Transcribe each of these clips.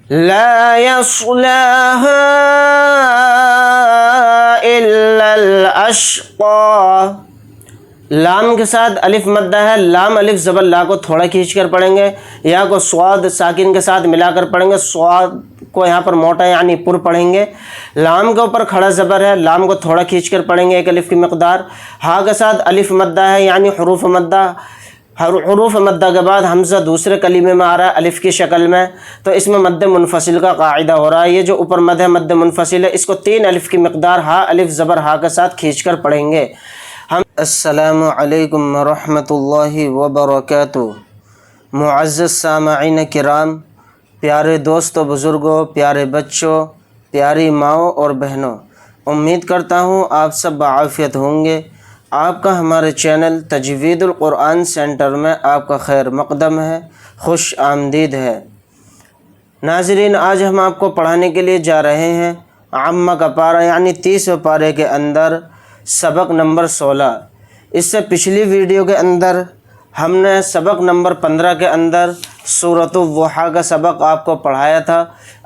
لا يصلها إلا الأشقى، لام کے ساتھ الف مدہ ہے، لام الف زبر لا کو تھوڑا کھینچ کر پڑھیں گے، یا کو صاد ساکن کے ساتھ ملا کر پڑھیں گے، صاد کو یہاں پر موٹا یعنی پر پڑھیں گے، لام کے اوپر کھڑا زبر ہے، لام کو تھوڑا کھینچ کر پڑھیں گے ایک الف کی مقدار، ہا کے ساتھ الف مدہ ہے یعنی حروف مدہ، حروف مدہ کے بعد حمزہ دوسرے کلمے میں آ رہا ہے الف کی شکل میں، تو اس میں مد منفصل کا قاعدہ ہو رہا ہے، یہ جو اوپر مد ہے مد منفصل ہے، اس کو 3 الف کی مقدار ہا الف زبر ہا کے ساتھ کھینچ کر پڑھیں گے ہم۔ السلام علیکم ورحمۃ اللہ وبرکاتہ۔ معزز سامعین کرام، پیارے دوستوں، بزرگوں، پیارے بچوں، پیاری ماؤں اور بہنوں، امید کرتا ہوں آپ سب بعافیت ہوں گے۔ آپ کا ہمارے چینل تجوید القرآن سینٹر میں آپ کا خیر مقدم ہے، خوش آمدید ہے۔ ناظرین، آج ہم آپ کو پڑھانے کے لیے جا رہے ہیں عامہ کا پارہ یعنی 30ویں پارے کے اندر سبق نمبر 16۔ اس سے پچھلی ویڈیو کے اندر ہم نے سبق نمبر 15 کے اندر سورۃ الضحیٰ کا سبق آپ کو پڑھایا تھا۔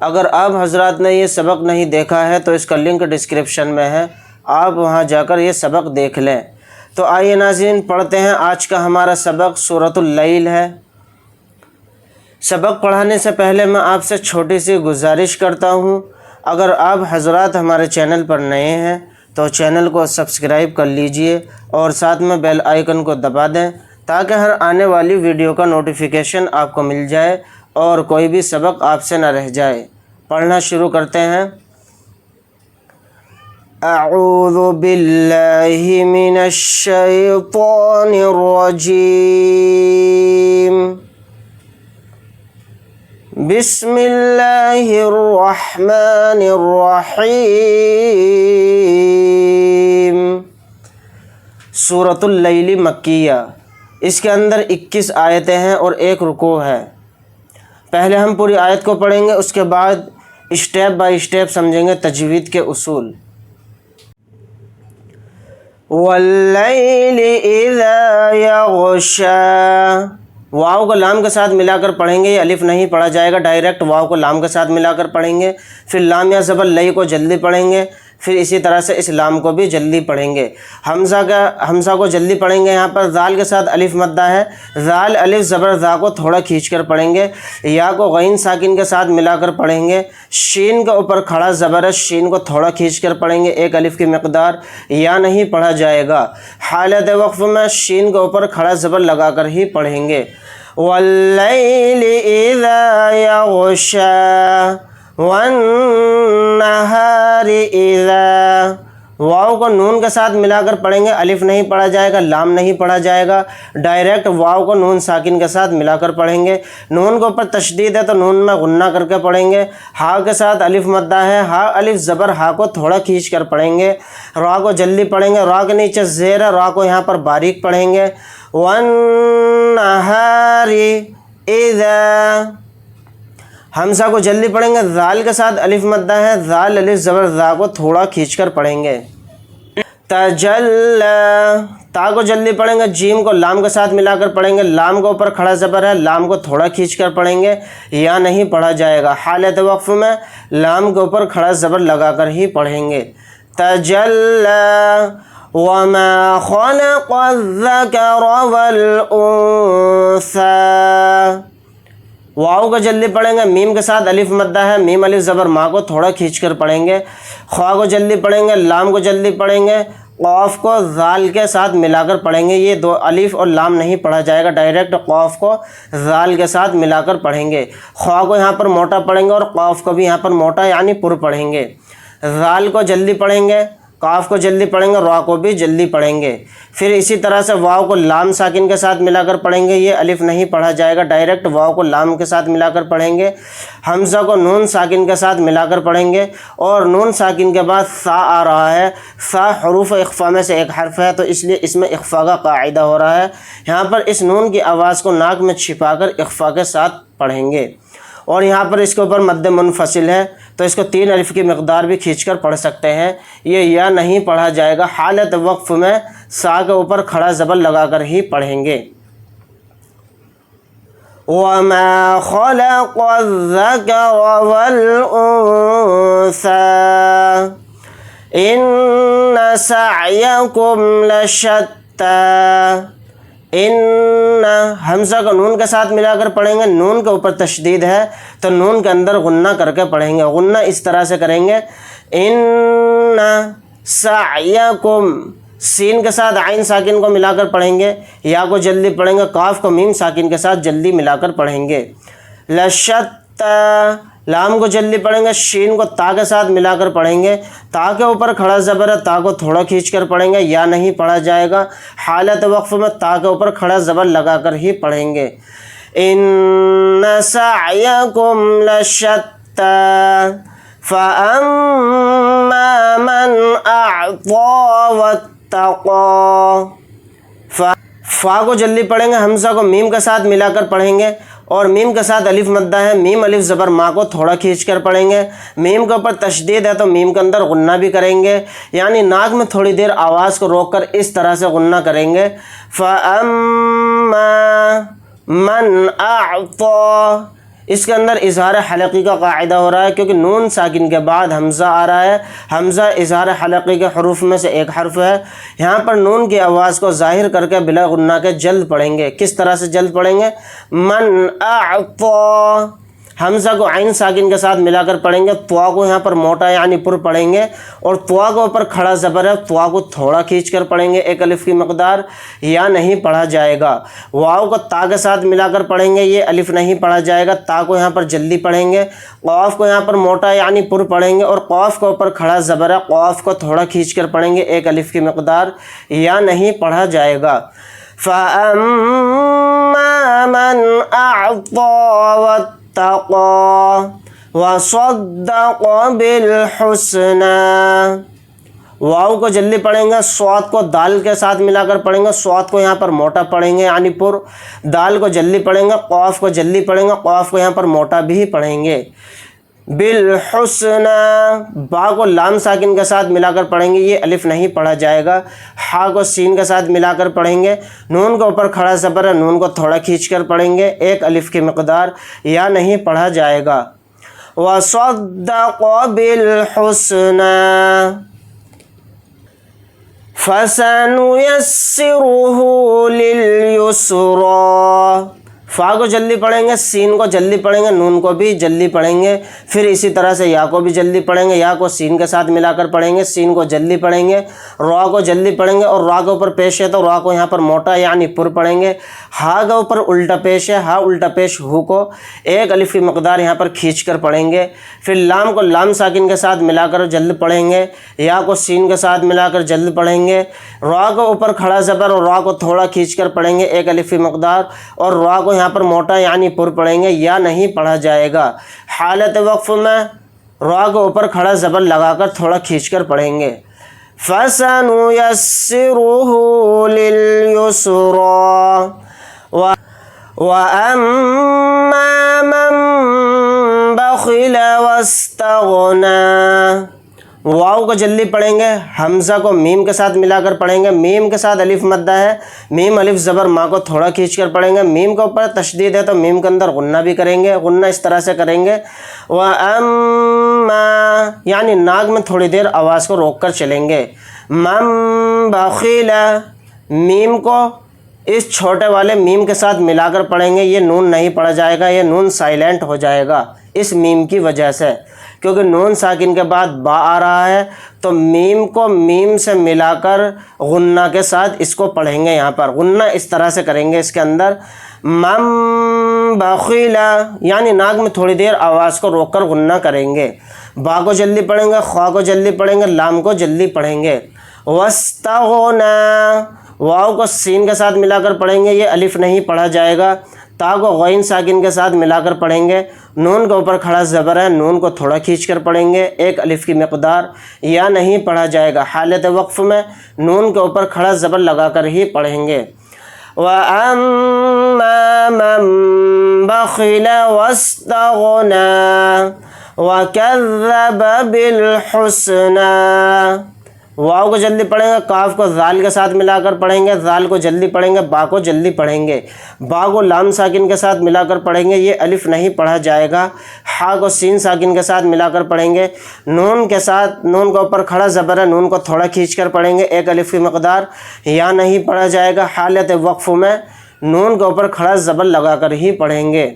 اگر آپ حضرات نے یہ سبق نہیں دیکھا ہے تو اس کا لنک ڈسکرپشن میں ہے، آپ وہاں جا کر یہ سبق دیکھ لیں۔ تو آئیے ناظرین پڑھتے ہیں، آج کا ہمارا سبق سورۃ اللیل ہے۔ سبق پڑھانے سے پہلے میں آپ سے چھوٹی سی گزارش کرتا ہوں، اگر آپ حضرات ہمارے چینل پر نئے ہیں تو چینل کو سبسکرائب کر لیجئے اور ساتھ میں بیل آئیکن کو دبا دیں تاکہ ہر آنے والی ویڈیو کا نوٹیفیکیشن آپ کو مل جائے اور کوئی بھی سبق آپ سے نہ رہ جائے۔ پڑھنا شروع کرتے ہیں۔ اعوذ باللہ من الشیطان الرجیم، بسم اللہ الرحمن الرحیم۔ سورۃ اللیل مکیہ، اس کے اندر 21 آیتیں ہیں اور 1 رکوع ہے۔ پہلے ہم پوری آیت کو پڑھیں گے، اس کے بعد اسٹیپ بائی اسٹیپ سمجھیں گے تجوید کے اصول۔ واللیل اذا یغشی، واو کو لام کے ساتھ ملا کر پڑھیں گے، یہ الف نہیں پڑھا جائے گا، ڈائریکٹ واو کو لام کے ساتھ ملا کر پڑھیں گے، پھر لام یا زبر لئی کو جلدی پڑھیں گے، پھر اسی طرح سے اس لام کو بھی جلدی پڑھیں گے۔ حمزہ کو جلدی پڑھیں گے، یہاں پر ذال کے ساتھ الف مدہ ہے، ذال الف زبر ذا کو تھوڑا کھینچ کر پڑھیں گے، یا کو غین ساکن کے ساتھ ملا کر پڑھیں گے، شین کے اوپر کھڑا زبر ہے، شین کو تھوڑا کھینچ کر پڑھیں گے 1 الف کی مقدار، یا نہیں پڑھا جائے گا، حالت وقف میں شین کے اوپر کھڑا زبر لگا کر ہی پڑھیں گے۔ واللیل اذا یغشی والنہار اذا، واو کو نون کے ساتھ ملا کر پڑھیں گے، الف نہیں پڑھا جائے گا، لام نہیں پڑھا جائے گا، ڈائریکٹ واو کو نون ساکن کے ساتھ ملا کر پڑھیں گے۔ نون کے اوپر تشدید ہے تو نون میں غنہ کر کے پڑھیں گے۔ ہا کے ساتھ الف مدہ ہے، ہا الف زبر ہا کو تھوڑا کھینچ کر پڑھیں گے، را کو جلدی پڑھیں گے، را کے نیچے زیر ہے، را کو یہاں پر باریک پڑھیں گے۔ والنہار اذا، حمزہ کو جلدی پڑھیں گے، ذال کے ساتھ الف مدہ ہے، ذال الف زبر ذا کو تھوڑا کھینچ کر پڑھیں گے۔ تجلی، تا کو جلدی پڑھیں گے، جیم کو لام کے ساتھ ملا کر پڑھیں گے، لام کے اوپر کھڑا زبر ہے، لام کو تھوڑا کھینچ کر پڑھیں گے، یا نہیں پڑھا جائے گا، حالت وقف میں لام کے اوپر کھڑا زبر لگا کر ہی پڑھیں گے۔ تجلی وما خلق الذکر والانثی، واو کو جلدی پڑھیں گے، میم کے ساتھ الف مدہ ہے، میم الف زبر ماں کو تھوڑا کھینچ کر پڑھیں گے، خوا کو جلدی پڑھیں گے، لام کو جلدی پڑھیں گے، قاف کو ذال کے ساتھ ملا کر پڑھیں گے، یہ 2 الف اور لام نہیں پڑھا جائے گا، ڈائریکٹ قاف کو ذال کے ساتھ ملا کر پڑھیں گے، خوا کو یہاں پر موٹا پڑھیں گے اور قاف کو بھی یہاں پر موٹا یعنی پر پڑھیں گے، ذال کو جلدی پڑھیں گے، قاف کو جلدی پڑھیں گے، را کو بھی جلدی پڑھیں گے، پھر اسی طرح سے واو کو لام ساکن کے ساتھ ملا کر پڑھیں گے، یہ الف نہیں پڑھا جائے گا، ڈائریکٹ واو کو لام کے ساتھ ملا کر پڑھیں گے، حمزہ کو نون ساکن کے ساتھ ملا کر پڑھیں گے، اور نون ساکن کے بعد سا آ رہا ہے، سا حروف اخفا میں سے ایک حرف ہے تو اس لیے اس میں اخفا کا قاعدہ ہو رہا ہے، یہاں پر اس نون کی آواز کو ناک میں چھپا کر اخفا کے ساتھ پڑھیں گے، اور یہاں پر اس کے اوپر مد منفصل ہے تو اس کو 3 الف کی مقدار بھی کھینچ کر پڑھ سکتے ہیں، یہ یا نہیں پڑھا جائے گا، حالت وقف میں سا کے اوپر کھڑا زبر لگا کر ہی پڑھیں گے۔ وما خلق الذكر والأنثى إن سعيكم لشتى. ان حمزہ کو نون کے ساتھ ملا کر پڑھیں گے، نون کے اوپر تشدید ہے تو نون کے اندر غنہ کر کے پڑھیں گے. غنہ اس طرح سے کریں گے ان سعیکم، سین کے ساتھ عین ساکن کو ملا کر پڑھیں گے، یا کو جلدی پڑھیں گے، قاف کو میم ساکن کے ساتھ جلدی ملا کر پڑھیں گے. لشتى، لام کو جلدی پڑھیں گے، شین کو تا کے ساتھ ملا کر پڑھیں گے. تا کے اوپر کھڑا زبر ہے، تا کو تھوڑا کھینچ کر پڑھیں گے، یا نہیں پڑھا جائے گا. حالت وقف میں تا کے اوپر کھڑا زبر لگا کر ہی پڑھیں گے. ان سعیکم لشتى فاما من اعطى واتقى. فا کو جلدی پڑھیں گے، حمزہ کو میم کے ساتھ ملا کر پڑھیں گے، اور میم کے ساتھ الف مدہ ہے، میم الف زبر ما کو تھوڑا کھینچ کر پڑھیں گے. میم کے اوپر تشدید ہے تو میم کے اندر غنہ بھی کریں گے، یعنی ناک میں تھوڑی دیر آواز کو روک کر اس طرح سے غنہ کریں گے. فَأَمَّا مَنْ أَعْطَى، اس کے اندر اظہار حلقی کا قاعدہ ہو رہا ہے، کیونکہ نون ساکن کے بعد حمزہ آ رہا ہے. حمزہ اظہار حلقی کے حروف میں سے ایک حرف ہے. یہاں پر نون کی آواز کو ظاہر کر کے بلا غنہ کے جلد پڑھیں گے. کس طرح سے جلد پڑھیں گے؟ من اعطى، حمزہ کو عین ساکن کے ساتھ ملا کر پڑھیں گے، طوا کو یہاں پر موٹا یعنی پر پڑھیں گے، اور طوا کے اوپر کھڑا زبر ہے، طوا کو تھوڑا کھینچ کر پڑھیں گے، ایک الف کی مقدار، یا نہیں پڑھا جائے گا. واو کو تا کے ساتھ ملا کر پڑھیں گے، یہ الف نہیں پڑھا جائے گا، تا کو یہاں پر جلدی پڑھیں گے. قاف کو یہاں پر موٹا یعنی پر پڑھیں گے، اور قاف کے اوپر کھڑا زبر ہے، قاف کو تھوڑا کھینچ کر پڑھیں گے، ایک الف کی مقدار، یا نہیں پڑھا جائے گا. فَأَمَّا مَنْ أَعْطَى وَاتَّقَى وَصَدَّقَ بِالْحُسْنَى. واو کو جلدی پڑھیں گے، صاد کو دال کے ساتھ ملا کر پڑھیں گے، صاد کو یہاں پر موٹا پڑھیں گے یعنی پر، دال کو جلدی پڑھیں گے، قاف کو جلدی پڑھیں گے، قاف کو یہاں پر موٹا بھی پڑھیں گے. بالحسنى، با کو لام ساکن کے ساتھ ملا کر پڑھیں گے، یہ الف نہیں پڑھا جائے گا. ہا کو سین کے ساتھ ملا کر پڑھیں گے، نون کے اوپر کھڑا زبر ہے، نون کو تھوڑا کھینچ کر پڑھیں گے، ایک الف کی مقدار، یا نہیں پڑھا جائے گا. وصدق بالحسنى فسنيسره لليسرى. فا کو جلدی پڑھیں گے، سین کو جلدی پڑھیں گے، نون کو بھی جلدی پڑھیں گے، پھر اسی طرح سے یا کو بھی جلدی پڑھیں گے، یا کو سین کے ساتھ ملا کر پڑھیں گے، سین کو جلدی پڑھیں گے، را کو جلدی پڑھیں گے، اور را کے اوپر پیش ہے تو را کو یہاں پر موٹا یعنی پر پڑھیں گے. ہا کے اوپر الٹا پیش ہے، ہا الٹا پیش ہو کو ایک الف کی مقدار یہاں پر کھینچ کر پڑھیں گے. پھر لام کو لام ساکن کے ساتھ ملا کر جلد پڑھیں گے، یا کو سین کے ساتھ ملا کر جلد پڑھیں گے. را کے اوپر کھڑا زبر اور را کو تھوڑا کھینچ کر پڑھیں گے، ایک الف کی مقدار، اور را کو یہاں پر موٹا یعنی پر پڑھیں گے، یا نہیں پڑھا جائے گا. حالت وقف میں را کے اوپر کھڑا زبر لگا کر تھوڑا کھینچ کر پڑھیں گے. فَسَنُيَسِّرُهُ لِلْيُسْرَى وَأَمَّا مَن بَخِلَ وَاسْتَغْنَى. واو کو جلدی پڑھیں گے، حمزہ کو میم کے ساتھ ملا کر پڑھیں گے، میم کے ساتھ الف مدہ ہے، میم الف زبر ما کو تھوڑا کھینچ کر پڑھیں گے، میم کے اوپر تشدید ہے تو میم کے اندر غنہ بھی کریں گے، غنہ اس طرح سے کریں گے. وَأَمَّا یعنی ناک میں تھوڑی دیر آواز کو روک کر چلیں گے. مَن بَخِلَ، میم کو اس چھوٹے والے میم کے ساتھ ملا کر پڑھیں گے، یہ نون نہیں پڑھا جائے گا، یہ نون سائلنٹ ہو جائے گا اس میم کی وجہ سے، کیونکہ نون ساکن کے بعد با آ رہا ہے تو میم کو میم سے ملا کر غنہ کے ساتھ اس کو پڑھیں گے. یہاں پر غنہ اس طرح سے کریں گے اس کے اندر. من بخیل یعنی ناک میں تھوڑی دیر آواز کو روک کر غنہ کریں گے. با کو جلدی پڑھیں گے، خوا کو جلدی پڑھیں گے، لام کو جلدی پڑھیں گے. واستغنى، واو کو سین کے ساتھ ملا کر پڑھیں گے، یہ الف نہیں پڑھا جائے گا. تا کو غین ساکن کے ساتھ ملا کر پڑھیں گے، نون کے اوپر کھڑا زبر ہے، نون کو تھوڑا کھینچ کر پڑھیں گے، ایک الف کی مقدار، یا نہیں پڑھا جائے گا. حالت وقف میں نون کے اوپر کھڑا زبر لگا کر ہی پڑھیں گے. وَأَمَّا مَن بَخِلَ وَاسْتَغْنَى وَكَذَّبَ بِالْحُسْنَى. واو کو جلدی پڑھیں گے، کاف کو ذال کے ساتھ ملا کر پڑھیں گے، ذال کو جلدی پڑھیں گے، با کو جلدی پڑھیں گے، با کو لام ساکن کے ساتھ ملا کر پڑھیں گے، یہ الف نہیں پڑھا جائے گا۔ ہا کو سین ساکن کے ساتھ ملا کر پڑھیں گے، نون کے ساتھ، نون کے اوپر کھڑا زبر ہے، نون کو تھوڑا کھینچ کر پڑھیں گے، ایک الف کی مقدار، یا نہیں پڑھا جائے گا۔ حالت وقف میں نون کے اوپر کھڑا زبر لگا کر ہی پڑھیں گے۔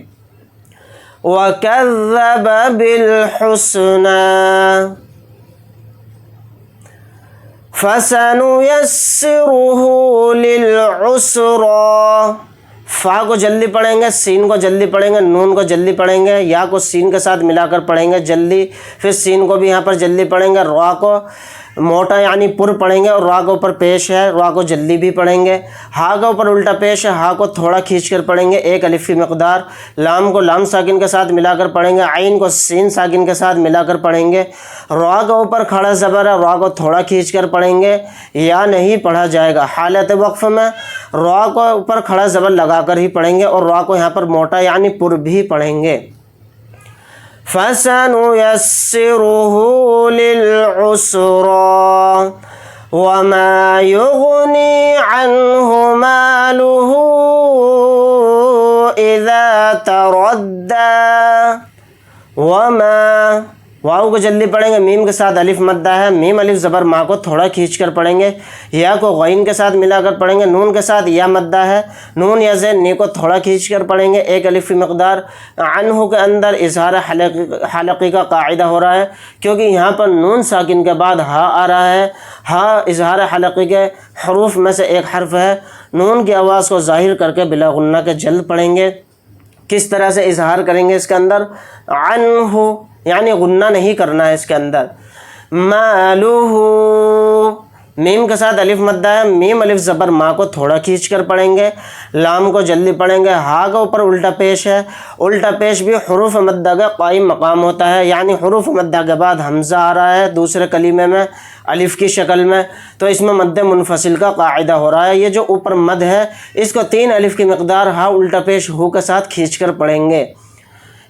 وَكَذَّبَ بِالْحُسْنَى فَسَنُيَسِّرُهُ لِلْعُسْرَى، فا کو جلدی پڑھیں گے، سین کو جلدی پڑھیں گے، نون کو جلدی پڑھیں گے، یا کو سین کے ساتھ ملا کر پڑھیں گے جلدی، پھر سین کو بھی یہاں پر جلدی پڑھیں گے، را کو موٹا یعنی پر پڑھیں گے، اور را کے اوپر پیش ہے، را کو جلدی بھی پڑھیں گے۔ ہا کے اوپر الٹا پیش ہے، ہا کو تھوڑا کھینچ کر پڑھیں گے، ایک الف کی مقدار۔ لام کو لام ساکن کے ساتھ ملا کر پڑھیں گے، عین کو سین ساکن کے ساتھ ملا کر پڑھیں گے۔ را کے اوپر کھڑا زبر ہے، را کو تھوڑا کھینچ کر پڑھیں گے، یا نہیں پڑھا جائے گا۔ حالت وقف میں را کو اوپر کھڑا زبر لگا کر ہی پڑھیں گے، اور را کو یہاں پر موٹا یعنی پر بھی پڑھیں گے۔ فَسَنُيَسِّرُهُ لِلْعُسْرَى وَمَا يُغْنِي عَنْهُ مَالُهُ إِذَا تَرَدَّى، وَمَا، واو کو جلدی پڑھیں گے، میم کے ساتھ الف مدہ ہے، میم الف زبر ما کو تھوڑا کھینچ کر پڑھیں گے، یا کو غین کے ساتھ ملا کر پڑھیں گے، نون کے ساتھ یا مدہ ہے، نون یا زین نی کو تھوڑا کھینچ کر پڑھیں گے، ایک الف کی مقدار۔ عنہ کے اندر اظہار حلقی کا قاعدہ ہو رہا ہے، کیونکہ یہاں پر نون ساکن کے بعد ہا آ رہا ہے، ہا اظہار حلقی کے حروف میں سے ایک حرف ہے، نون کی آواز کو ظاہر کر کے بلا غنہ کے جلد پڑھیں گے۔ کس طرح سے اظہار کریں گے اس کے اندر؟ عنہ یعنی غنہ نہیں کرنا ہے اس کے اندر۔ مالہ، میم کے ساتھ الف مدہ ہے، میم الف زبر ما کو تھوڑا کھینچ کر پڑھیں گے، لام کو جلدی پڑھیں گے، ہا کے اوپر الٹا پیش ہے، الٹا پیش بھی حروف مدہ کا قائم مقام ہوتا ہے، یعنی حروف مدہ کے بعد حمزہ آ رہا ہے دوسرے کلمے میں الف کی شکل میں، تو اس میں مد منفصل کا قاعدہ ہو رہا ہے۔ یہ جو اوپر مد ہے اس کو 3 الف کی مقدار ہا الٹا پیش ہو کے ساتھ کھینچ کر پڑھیں گے۔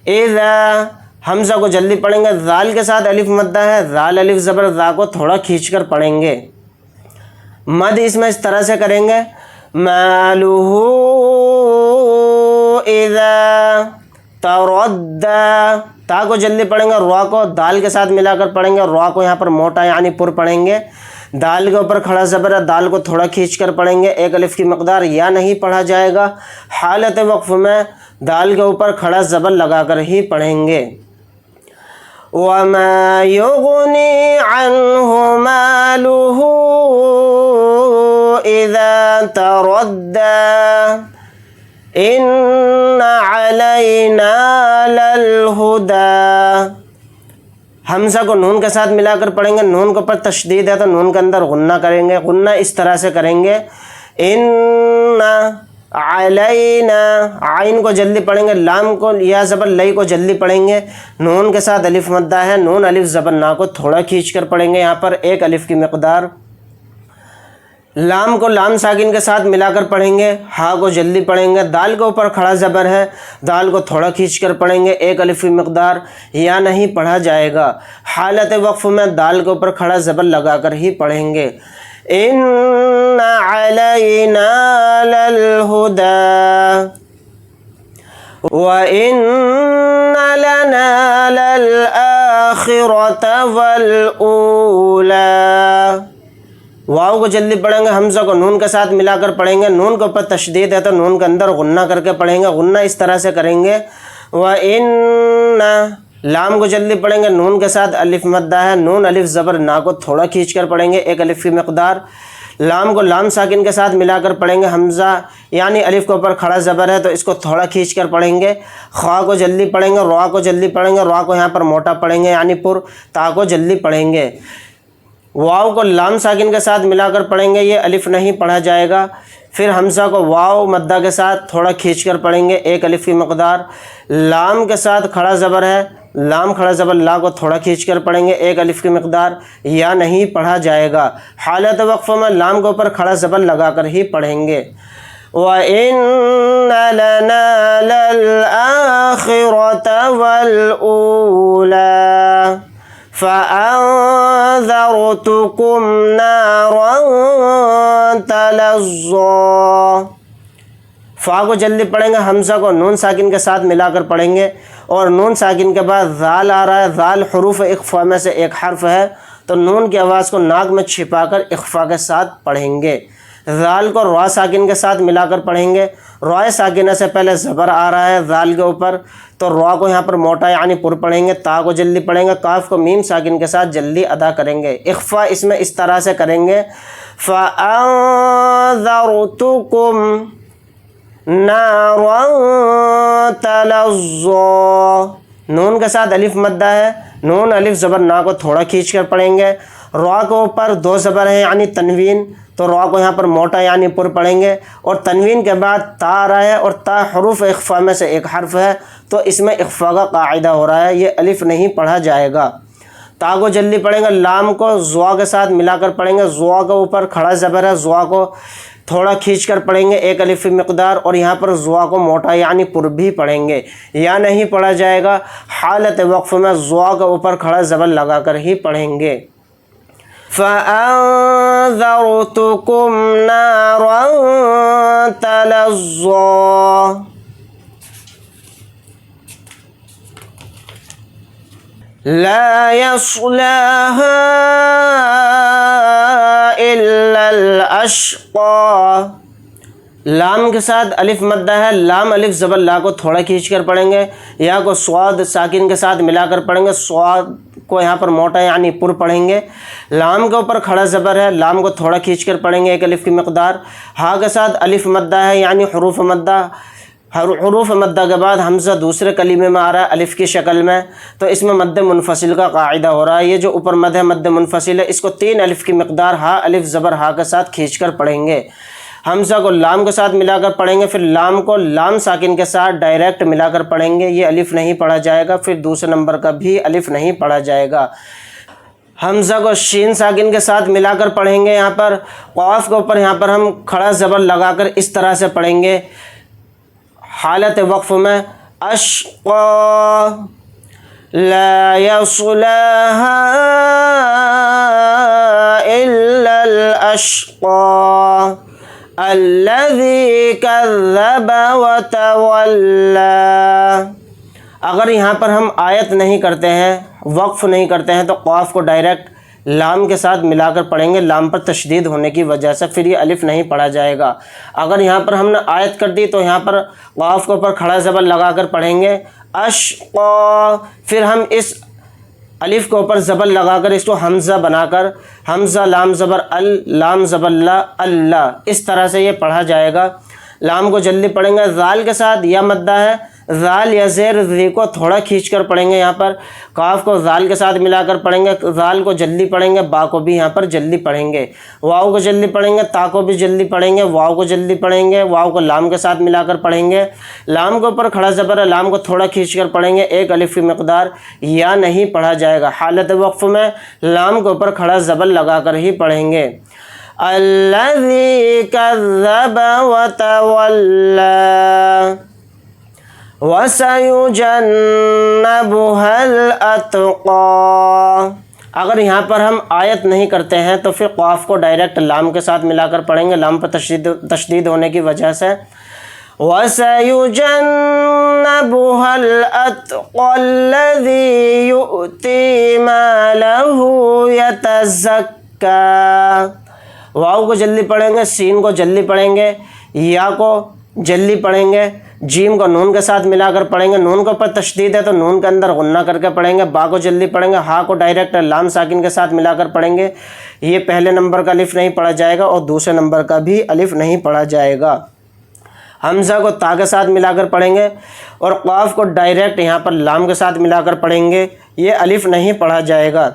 اذا، حمزہ کو جلدی پڑھیں گے، ذال کے ساتھ الف مدہ ہے، ذال الف زبر ذا کو تھوڑا کھینچ کر پڑھیں گے۔ مد اس میں اس طرح سے کریں گے، مالہ اذا تردى، تا کو جلدی پڑھیں گے، را کو دال کے ساتھ ملا کر پڑھیں گے، را کو یہاں پر موٹا یعنی پر پڑھیں گے، دال کے اوپر کھڑا زبر ہے، دال کو تھوڑا کھینچ کر پڑھیں گے، ایک الف کی مقدار، یا نہیں پڑھا جائے گا۔ حالت وقف میں دال کے اوپر کھڑا زبر لگا کر ہی پڑھیں گے۔ وَمَا يُغْنِي عَنْهُ مَالُهُ إِذَا تَرَدَّى إِنَّ عَلَيْنَا لَلْهُدَى، حمزہ کو نون کے ساتھ ملا کر پڑھیں گے، نون کے اوپر تشدید ہے تو نون کے اندر غنہ کریں گے، غنہ اس طرح سے کریں گے، ان علینا، عین کو جلدی پڑھیں گے، لام کو یا زبر لئی کو جلدی پڑھیں گے، نون کے ساتھ الف مدہ ہے، نون الف زبر نا کو تھوڑا کھینچ کر پڑھیں گے، یہاں پر ایک الف کی مقدار۔ لام کو لام ساکن کے ساتھ ملا کر پڑھیں گے، ہا کو جلدی پڑھیں گے، دال کے اوپر کھڑا زبر ہے، دال کو تھوڑا کھینچ کر پڑھیں گے، ایک الف کی مقدار، یا نہیں پڑھا جائے گا۔ حالت وقف میں دال کے اوپر کھڑا زبر لگا کر ہی پڑھیں گے۔ ان علینا للہدى وان لنا للآخرة والاولى، واو کو جلدی پڑھیں گے، حمزہ کو نون کے ساتھ ملا کر پڑھیں گے، نون کے اوپر تشدید ہے تو نون کے اندر غنہ کر کے پڑھیں گے، غنہ اس طرح سے کریں گے۔ وَإِنَّ، لام کو جلدی پڑھیں گے، نون کے ساتھ الف مدہ ہے، نون الف زبر نا کو تھوڑا کھینچ کر پڑھیں گے، ایک الف کی مقدار۔ لام کو لام ساکن کے ساتھ ملا کر پڑھیں گے، حمزہ یعنی الف کے اوپر کھڑا زبر ہے تو اس کو تھوڑا کھینچ کر پڑھیں گے، خا کو جلدی پڑھیں گے، را کو جلدی پڑھیں گے، را کو یہاں پر موٹا پڑھیں گے یعنی پر، تا کو جلدی پڑھیں گے۔ واو کو لام ساکن کے ساتھ ملا کر پڑھیں گے، یہ الف نہیں پڑھا جائے گا۔ پھر حمزہ کو واو مدہ کے ساتھ تھوڑا کھینچ کر پڑھیں گے، ایک الف کی مقدار۔ لام کے ساتھ کھڑا زبر ہے، لام کھڑا زبر لا کو تھوڑا کھینچ کر پڑھیں گے، ایک الف کی مقدار، یا نہیں پڑھا جائے گا۔ حالت وقف میں لام کے اوپر کھڑا زبر لگا کر ہی پڑھیں گے۔ وَإِنَّ لَنَا لَلْآخِرَةَ وَالْأُولَى فَأَنذَرْتُكُمْ فَأَنذَرْتُكُمْ نَارًا تَلَظَّىٰ. فا کو جلدی پڑھیں گے، حمزہ کو نون ساکن کے ساتھ ملا کر پڑھیں گے، اور نون ساکن کے بعد ذال آ رہا ہے. ذال حروف اخفا میں سے ایک حرف ہے، تو نون کی آواز کو ناک میں چھپا کر اخفا کے ساتھ پڑھیں گے. ذال کو را ساکن کے ساتھ ملا کر پڑھیں گے. را ساکنہ سے پہلے زبر آ رہا ہے ذال کے اوپر، تو را کو یہاں پر موٹا یعنی پر پڑھیں گے. تا کو جلدی پڑھیں گے. کاف کو میم ساکن کے ساتھ جلدی ادا کریں گے. اخفا اس میں اس طرح سے کریں گے، فَأَنذَرْتُكُمْ نَارًا تَلَظَّىٰ. نون کے ساتھ الف مدہ ہے، نون الف زبر نا کو تھوڑا کھینچ کر پڑھیں گے. را کے اوپر دو زبر ہیں یعنی تنوین، تو را کو یہاں پر موٹا یعنی پر پڑھیں گے. اور تنوین کے بعد تا آ رہا ہے، اور تا حروف اخفا میں سے ایک حرف ہے، تو اس میں اخفا کا قاعدہ ہو رہا ہے، یہ الف نہیں پڑھا جائے گا. تا کو جلدی پڑھیں گے. لام کو زوا کے ساتھ ملا کر پڑھیں گے. زوا کے اوپر کھڑا زبر ہے، زوا کو تھوڑا کھینچ کر پڑھیں گے، ایک الف مقدار، اور یہاں پر زوا کو موٹا یعنی پر بھی پڑھیں گے. یا نہیں پڑھا جائے گا، حالت وقف میں زوا کے اوپر کھڑا زبر لگا کر ہی پڑھیں گے. فَأَنذَرْتُكُمْ نَارًا تَلَظَّىٰ. لَا يَصْلَاهَا إِلَّا الْأَشْقَى. لام کے ساتھ الف مدہ ہے، لام الف زبر لا کو تھوڑا کھینچ کر پڑھیں گے. یا کو صاد ساکن کے ساتھ ملا کر پڑھیں گے. صاد کو یہاں پر موٹا یعنی پر پڑھیں گے. لام کے اوپر کھڑا زبر ہے، لام کو تھوڑا کھینچ کر پڑھیں گے، ایک الف کی مقدار. ہا کے ساتھ الف مدہ ہے یعنی حروف مدہ. حروف مدہ کے بعد حمزہ دوسرے کلمے میں آ رہا ہے الف کی شکل میں، تو اس میں مد منفصل کا قاعدہ ہو رہا ہے. یہ جو اوپر مد ہے مد منفصل ہے، اس کو 3 الف کی مقدار ہا الف زبر ہا کے ساتھ کھینچ کر پڑھیں گے. حمزہ کو لام کے ساتھ ملا کر پڑھیں گے، پھر لام کو لام ساکن کے ساتھ ڈائریکٹ ملا کر پڑھیں گے، یہ الف نہیں پڑھا جائے گا. پھر دوسرے نمبر کا بھی الف نہیں پڑھا جائے گا. حمزہ کو شین ساکن کے ساتھ ملا کر پڑھیں گے. یہاں پر قاف کے اوپر یہاں پر ہم کھڑا زبر لگا کر اس طرح سے پڑھیں گے. حالت وقف میں اشقا لا يصلها الا الاشقى الذي كذب وتولى. اگر یہاں پر ہم آیت نہیں کرتے ہیں، وقف نہیں کرتے ہیں، تو قاف کو ڈائریکٹ لام کے ساتھ ملا کر پڑھیں گے. لام پر تشدید ہونے کی وجہ سے پھر یہ الف نہیں پڑھا جائے گا. اگر یہاں پر ہم نے آیت کر دی تو یہاں پر قاف کے اوپر کھڑا زبر لگا کر پڑھیں گے اشقا. پھر ہم اس الف کے اوپر زبر لگا کر اس کو حمزہ بنا کر حمزہ لام زبر لام زبر لا اللہ، اس طرح سے یہ پڑھا جائے گا. لام کو جلدی پڑھیں گے. ذال کے ساتھ یا مدہ ہے، ذال یا زیر ذی کو تھوڑا کھینچ کر پڑھیں گے. یہاں پر قاف کو ذال کے ساتھ ملا کر پڑھیں گے. ذال کو جلدی پڑھیں گے، با کو بھی یہاں پر جلدی پڑھیں گے. واو کو جلدی پڑھیں گے، تا کو بھی جلدی پڑھیں گے. واو کو جلدی پڑھیں گے، واو کو لام کے ساتھ ملا کر پڑھیں گے. لام کے اوپر کھڑا زبر ہے، لام کو تھوڑا کھینچ کر پڑھیں گے، ایک الف کی مقدار. یا نہیں پڑھا جائے گا. حالت وقف میں لام کے اوپر کھڑا زبر لگا کر ہی پڑھیں گے. الذی کذب وتولی وَسَيُجَنَّبُهَا الْأَتْقَى. اگر یہاں پر ہم آیت نہیں کرتے ہیں تو پھر قاف کو ڈائریکٹ لام کے ساتھ ملا کر پڑھیں گے، لام پر تشدید ہونے کی وجہ سے. وَسَيُجَنَّبُهَا الْأَتْقَى الَّذِي يُؤْتِي مَالَهُ يَتَزَكَّى. واو کو جلدی پڑھیں گے، سین کو جلدی پڑھیں گے، یا کو جلدی پڑھیں گے، جیم کو نون کے ساتھ ملا کر پڑھیں گے. نون کے اوپر تشدید ہے تو نون کے اندر غنہ کر کے پڑھیں گے. با کو جلدی پڑھیں گے. ہا کو ڈائریکٹ لام ساکن کے ساتھ ملا کر پڑھیں گے. یہ پہلے نمبر کا الف نہیں پڑھا جائے گا اور دوسرے نمبر کا بھی الف نہیں پڑھا جائے گا. حمزہ کو تا کے ساتھ ملا کر پڑھیں گے اور قاف کو ڈائریکٹ یہاں پر لام کے ساتھ ملا کر پڑھیں گے، یہ الف نہیں پڑھا جائے گا.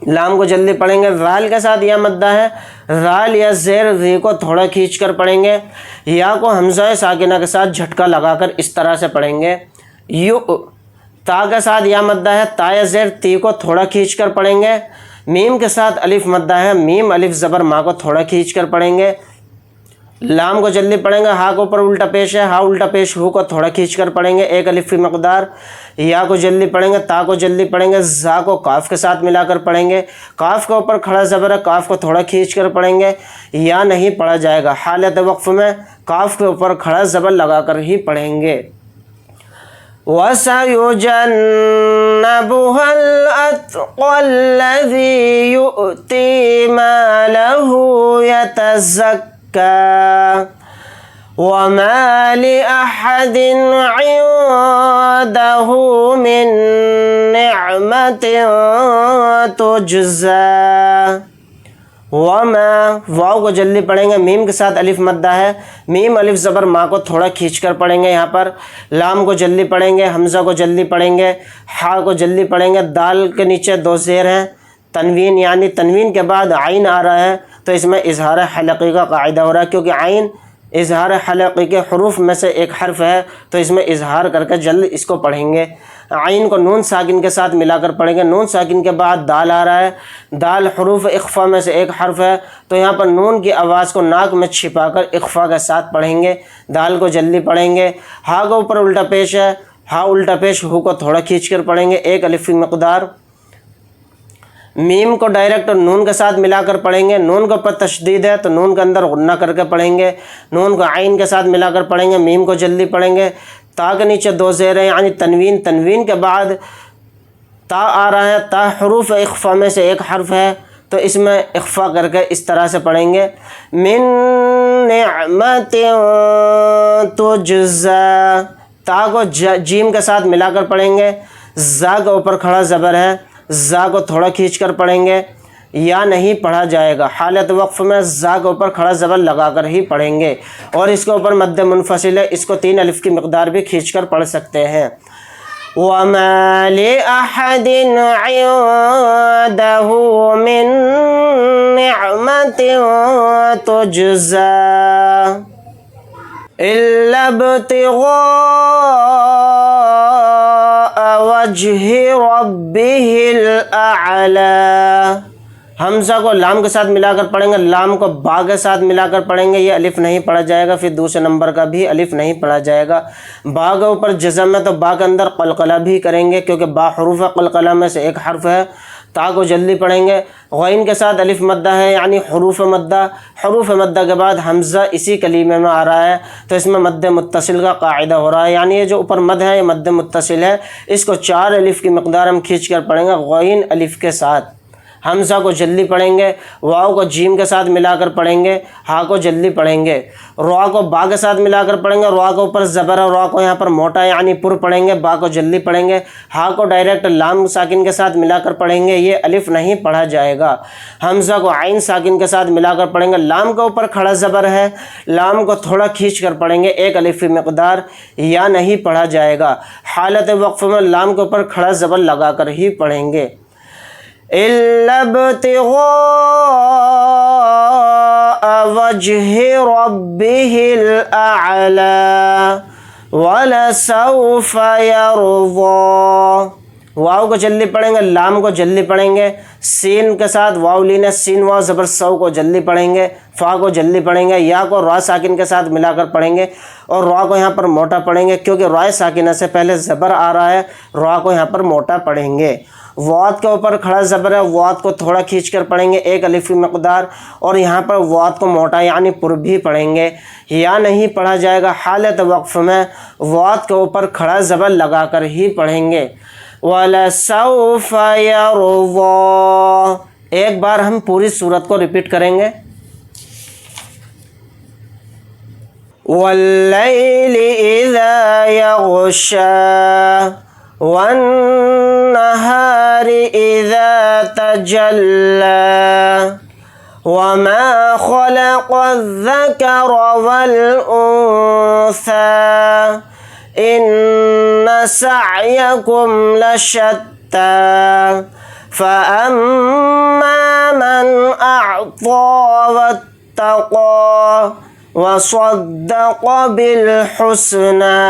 لام کو جلدی پڑھیں گے. ذال کے ساتھ یا مدہ ہے، ذال یا زیر ذی کو تھوڑا کھینچ کر پڑھیں گے. یا کو حمزہ ساکنہ کے ساتھ جھٹکا لگا کر اس طرح سے پڑھیں گے. یو تا کے ساتھ یا مدہ ہے، تا یا زیر تی کو تھوڑا کھینچ کر پڑھیں گے. میم کے ساتھ الف مدہ ہے، میم الف زبر ما کو تھوڑا کھینچ کر پڑھیں گے. لام کو جلدی پڑھیں گے، ہا کو اوپر الٹا پیش ہے، ہا الٹا پیش، ہو کو تھوڑا کھینچ کر پڑھیں گے، ایک الف کی مقدار۔ یا کو جلدی پڑھیں گے، تا کو جلدی پڑھیں گے، زا کو کاف کے ساتھ ملا کر پڑھیں گے، کاف کے اوپر کھڑا زبر ہے، کاف کو تھوڑا کھینچ کر پڑھیں گے، یا نہیں پڑھا جائے گا، حالت وقف میں کاف کے اوپر کھڑا زبر لگا کر ہی پڑھیں گے۔ وَسَيُجَنَّبُهَا الْأَتْقَى الَّذِي يُؤْتِي مَالَهُ يَتَزَكَّى وَمَا لِأَحَدٍ عِندَهُ مِن نِّعْمَةٍ تُجْزَى۔ وما، واو کو جلدی پڑھیں گے، میم کے ساتھ الف مدہ ہے، میم الف زبر ما کو تھوڑا کھینچ کر پڑھیں گے یہاں پر، لام کو جلدی پڑھیں گے، حمزہ کو جلدی پڑھیں گے، ہا کو جلدی پڑھیں گے، دال کے نیچے دو زیر ہیں، تنوین یعنی تنوین کے بعد عین آ رہا ہے تو اس میں اظہار حلقی کا قاعدہ ہو رہا ہے، کیونکہ عین اظہار حلقی کے حروف میں سے ایک حرف ہے تو اس میں اظہار کر کے جلد اس کو پڑھیں گے۔ عین کو نون ساکن کے ساتھ ملا کر پڑھیں گے، نون ساکن کے بعد دال آ رہا ہے، دال حروف اخفا میں سے ایک حرف ہے تو یہاں پر نون کی آواز کو ناک میں چھپا کر اخفا کے ساتھ پڑھیں گے، دال کو جلدی پڑھیں گے۔ ہا کو اوپر الٹا پیش ہے، ہا الٹا پیش، ہو کو تھوڑا کھینچ کر پڑھیں گے، ایک الف کی مقدار۔ میم کو ڈائریکٹ نون کے ساتھ ملا کر پڑھیں گے، نون کے اوپر تشدید ہے تو نون کے اندر غنہ کر کے پڑھیں گے، نون کو عین کے ساتھ ملا کر پڑھیں گے، میم کو جلدی پڑھیں گے، تا کے نیچے دو زیر ہیں یعنی تنوین، تنوین کے بعد تا آ رہا ہے، تا حروف اخفا میں سے ایک حرف ہے تو اس میں اخفا کر کے اس طرح سے پڑھیں گے، من نعمت تجزا، تا کو جیم کے ساتھ ملا کر پڑھیں گے، زا کے اوپر کھڑا زبر ہے، زا کو تھوڑا کھینچ کر پڑھیں گے، یا نہیں پڑھا جائے گا، حالت وقف میں زا کے اوپر کھڑا زبر لگا کر ہی پڑھیں گے، اور اس کے اوپر مد منفصل ہے، اس کو 3 الف کی مقدار بھی کھینچ کر پڑھ سکتے ہیں۔ وَمَا لِأَحَدٍ عِندَهُ مِن نِّعْمَةٍ تُجْزَى إِلَّا ابْتِغَاءَ وَجْهِ رَبِّهِ الْأَعْلَى۔ حمزہ کو لام کے ساتھ ملا کر پڑھیں گے، لام کو با کے ساتھ ملا کر پڑھیں گے، یہ الف نہیں پڑھا جائے گا، پھر دوسرے نمبر کا بھی الف نہیں پڑھا جائے گا۔ با کے اوپر جزم ہے تو با کے اندر قلقلہ بھی کریں گے کیونکہ با حروف قلقلہ میں سے ایک حرف ہے۔ تا کو جلدی پڑھیں گے، غین کے ساتھ الف مدہ ہے یعنی حروف مدہ، حروف مدہ کے بعد حمزہ اسی کلیمے میں آ رہا ہے تو اس میں مد متصل کا قاعدہ ہو رہا ہے، یعنی یہ جو اوپر مد ہے یہ مد متصل ہے، اس کو 4 الف کی مقدار ہم کھینچ کر پڑھیں گے غین الف کے ساتھ۔ حمزہ کو جلدی پڑھیں گے، واو کو جیم کے ساتھ ملا کر پڑھیں گے، ہا کو جلدی پڑھیں گے، را کو با کے ساتھ ملا کر پڑھیں گے، را کو اوپر زبر ہے، را کو یہاں پر موٹا یعنی پر پڑھیں گے، با کو جلدی پڑھیں گے، ہا کو ڈائریکٹ لام ساکن کے ساتھ ملا کر پڑھیں گے، یہ الف نہیں پڑھا جائے گا۔ حمزہ کو عین ساکن کے ساتھ ملا کر پڑھیں گے، لام کے اوپر کھڑا زبر ہے، لام کو تھوڑا کھینچ کر پڑھیں گے، ایک الف کی مقدار، یا نہیں پڑھا جائے گا، حالت وقف میں لام کے اوپر کھڑا زبر لگا کر ہی پڑھیں گے۔ إِلَّا ابْتِغَاءَ وَجْهِ رَبِّهِ الْأَعْلَى وَلَسَوْفَ يَرْضَى۔ واو کو جلدی پڑھیں گے، لام کو جلدی پڑھیں گے، سین کے ساتھ واو لینا، سین واو زبر سو کو جلدی پڑھیں گے، فا کو جلدی پڑھیں گے، یا کو را ساکن کے ساتھ ملا کر پڑھیں گے، اور را کو یہاں پر موٹا پڑھیں گے کیونکہ را ساکنہ سے پہلے زبر آ رہا ہے، را کو یہاں پر موٹا پڑھیں گے۔ واد کے اوپر کھڑا زبر ہے، واد کو تھوڑا کھینچ کر پڑھیں گے، ایک الف کی مقدار، اور یہاں پر واد کو موٹا یعنی پر بھی پڑھیں گے، یا نہیں پڑھا جائے گا، حالت وقف میں واد کے اوپر کھڑا زبر لگا کر ہی پڑھیں گے۔ وَلَسَوْفَ يَرْضَى، ایک بار ہم پوری سورت کو ریپیٹ کریں گے۔ وَاللَّيْلِ إِذَا يَغْشَى وَالنَّهَارِ إِذَا تَجَلَّى وَمَا خَلَقَ الذَّكَرَ وَالْأُنثَى إِنَّ سَعْيَكُمْ لَشَتَّى فَأَمَّا مَنْ أَعْطَى وَاتَّقَى وَصَدَّقَ بِالْحُسْنَى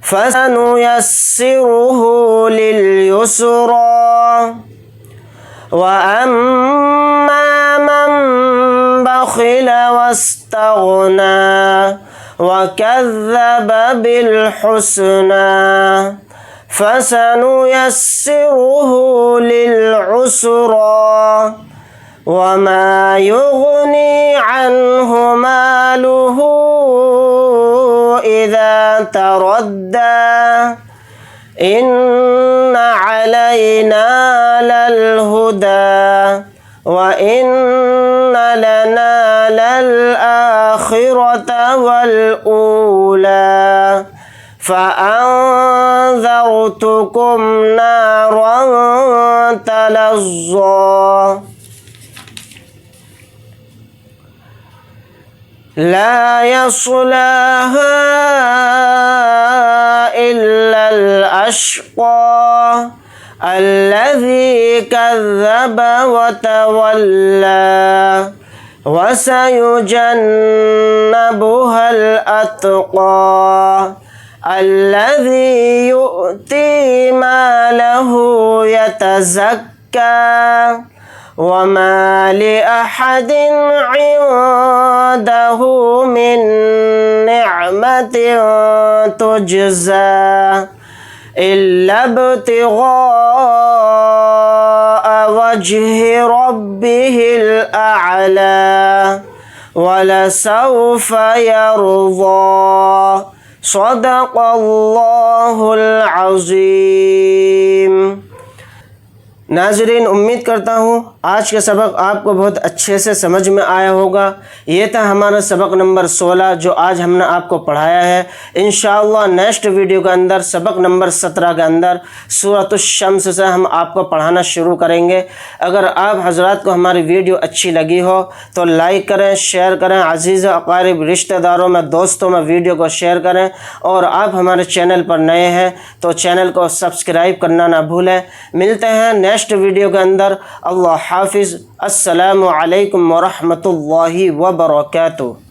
فَسَنُيَسِّرُهُ لِلْيُسْرَى وَأَمَّا مَنْ بخل واستغنى وكذب بالحسنى فسنيسره للعسرى وما يغني عنه ماله إذا تردى إن علينا للهدى وإن لنا للآخرة والأولى فأنذرتكم نارا تلظى لا يصلاها إلا الأشقى الذي كذب وتولى وسيجنبها الأتقى الذي يؤتي ماله يتزكى وما لأحد عنده من نعمة تجزى إلا ابتغاء وجه ربه الأعلى ولسوف يرضى صدق الله العظیم۔ ناظرین، امید کرتا ہوں آج کا سبق آپ کو بہت اچھے سے سمجھ میں آیا ہوگا۔ یہ تھا ہمارا سبق نمبر 16 جو آج ہم نے آپ کو پڑھایا ہے۔ انشاءاللہ نیکسٹ ویڈیو کے اندر سبق نمبر 17 کے اندر سورۃ الشمس سے ہم آپ کو پڑھانا شروع کریں گے۔ اگر آپ حضرات کو ہماری ویڈیو اچھی لگی ہو تو لائک کریں، شیئر کریں، عزیز و اقارب رشتہ داروں میں، دوستوں میں ویڈیو کو شیئر کریں، اور آپ ہمارے چینل پر نئے ہیں تو چینل کو سبسکرائب کرنا نہ بھولیں۔ ملتے ہیں نیکسٹ ویڈیو کے اندر۔ اللہ حافظ۔ السلام علیکم ورحمۃ اللہ وبرکاتہ۔